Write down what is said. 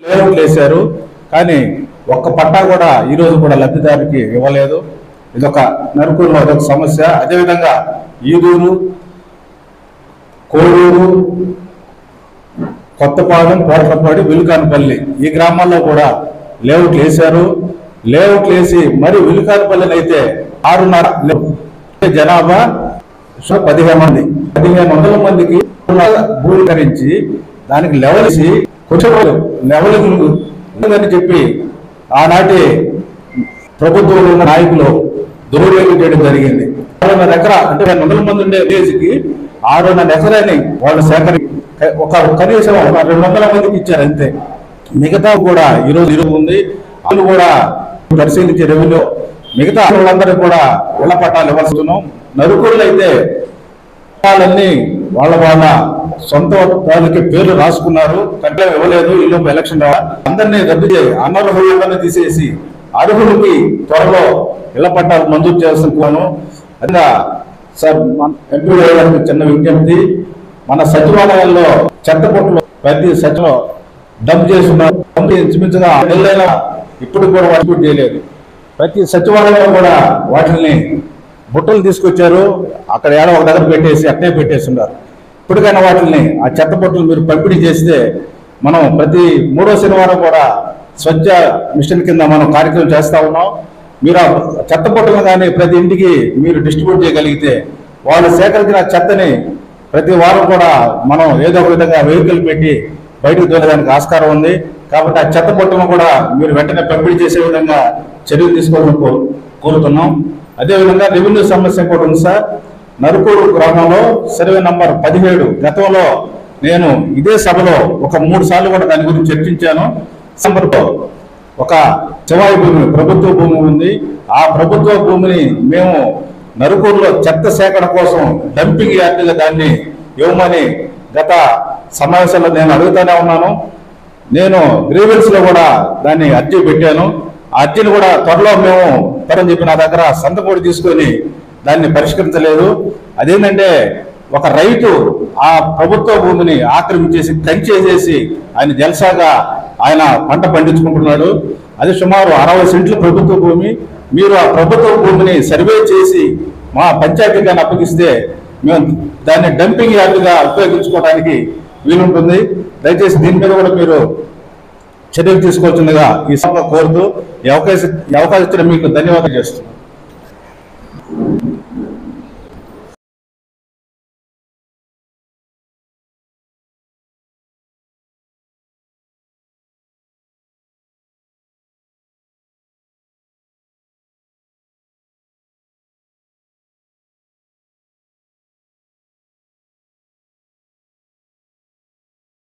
లేఅవుట్లు వేశారు, కానీ ఒక్క పట్టా కూడా ఈరోజు కూడా లబ్ధిదారికి ఇవ్వలేదు. ఇదొక నరుకూరులో అదొక సమస్య. అదేవిధంగా ఈదూరు, కోడూరు, కొత్తపాలెం, కోట్లపాడి, విలుకానపల్లి ఈ గ్రామాల్లో కూడా లేఅవుట్లు వేశారు. లేఅవుట్లు వేసి మరి విలుకానపల్లిని అయితే 6.5 జనాభా 1500 మందికి భూమీకరించి దానికి లెవెల్సి కొంచెం లెవెల్ చెప్పి ఆనాటి ప్రభుత్వంలో ఉన్న నాయకులు దుర్వినియోగం చేయడం జరిగింది. 6.5 ఎకరా అంటే 100 మంది ఉండే విలేజ్కి 6.5 ఎకరాన్ని వాళ్ళు కనీసం 200 మందికి ఇచ్చారు అంతే. మిగతా కూడా ఈరోజు ఉంది. వాళ్ళు కూడా పరిశీలించే రెవెన్యూ మిగతా వాళ్ళందరూ కూడా ఇళ్ల పట్టాలు ఇవ్వాల్స్తున్నాం. నరుకూరులో అయితే పట్టాలన్నీ వాళ్ళ సొంత వాళ్ళకి పేర్లు రాసుకున్నారు, కంటే ఇవ్వలేదు. ఇల్లు ఎలక్షన్ అందరినీ రద్దు చేసి అనర్హులందరినీ తీసేసి అర్హులకి త్వరలో ఇళ్ల పట్టాలు మంజూరు చేస్తున్నాను. అదిగా సార్ ఎంపీ గారికి చిన్న విజ్ఞప్తి, మన సచివాలయాల్లో చెత్త పొట్లు ప్రతి సచివాలయం డంప్ చేస్తున్నారు. ఇంచుమించుగా నెలైనా ఇప్పుడు కూడా వర్క్ చేయలేదు. ప్రతి సచివాలయంలో కూడా వాటిని బుట్టలు తీసుకొచ్చారు, అక్కడ ఏడో ఒక దగ్గర పెట్టేసి అట్నే పెట్టేస్తున్నారు. ఇప్పటికైనా వాటిని ఆ చెత్త బుట్టలు మీరు పంపిణీ చేస్తే మనం ప్రతి 3వ శనివారం కూడా స్వచ్ఛ మిషన్ కింద మనం కార్యక్రమం చేస్తూ ఉన్నాం. మీరు ఆ చెత్త బుట్టలను కానీ ప్రతి ఇంటికి మీరు డిస్ట్రిబ్యూట్ చేయగలిగితే వాళ్ళు సేకరించిన చెత్తని ప్రతి వారం కూడా మనం ఏదో ఒక విధంగా వెహికల్ పెట్టి బయటకు తోలడానికి ఆస్కారం ఉంది. కాబట్టి ఆ చెత్త బుట్టను కూడా మీరు వెంటనే పంపిణీ చేసే విధంగా చర్యలు తీసుకోవాలని కోరుతున్నాం. అదేవిధంగా రెవెన్యూ సమస్య కూడా ఉంది సార్. నరుకూరు గ్రామంలో సర్వే నంబర్ 17 గతంలో నేను ఇదే సభలో ఒక 3 సార్లు కూడా దాని గురించి చర్చించాను. డిసెంబర్లో ఒక చెవాయి భూమి ప్రభుత్వ భూమి ఉంది. ఆ ప్రభుత్వ భూమిని మేము నరుకూరులో చెత్త సేకరణ కోసం డంపింగ్ యార్డుగా దాన్ని ఇవ్వమని గత సమావేశంలో నేను అడుగుతూనే ఉన్నాను. నేను గ్రీవెన్స్ లో కూడా దాన్ని అర్జీ పెట్టాను. ఆ అర్జీని కూడా త్వరలో మేము తరని చెప్పి నా దగ్గర సంతకం కూడా తీసుకొని దాన్ని పరిష్కరించలేదు. అదేంటంటే ఒక రైతు ఆ ప్రభుత్వ భూమిని ఆక్రమించేసి కంచేసేసి ఆయన జల్సాగా ఆయన పంట పండించుకుంటున్నాడు. అది సుమారు 60 సెంట్లు ప్రభుత్వ భూమి. మీరు ఆ ప్రభుత్వ భూమిని సర్వే చేసి మా పంచాయతీగా అప్పగిస్తే మేము దాన్ని డంపింగ్ యార్డుగా ఉపయోగించుకోవడానికి వీలుంటుంది. దయచేసి దీని మీద కూడా మీరు చర్యలు తీసుకోవాల్సిందిగా ఈ సభ కోరుతూ ఈ అవకాశం ఇచ్చిన మీకు ధన్యవాదాలు చేస్తున్నాను.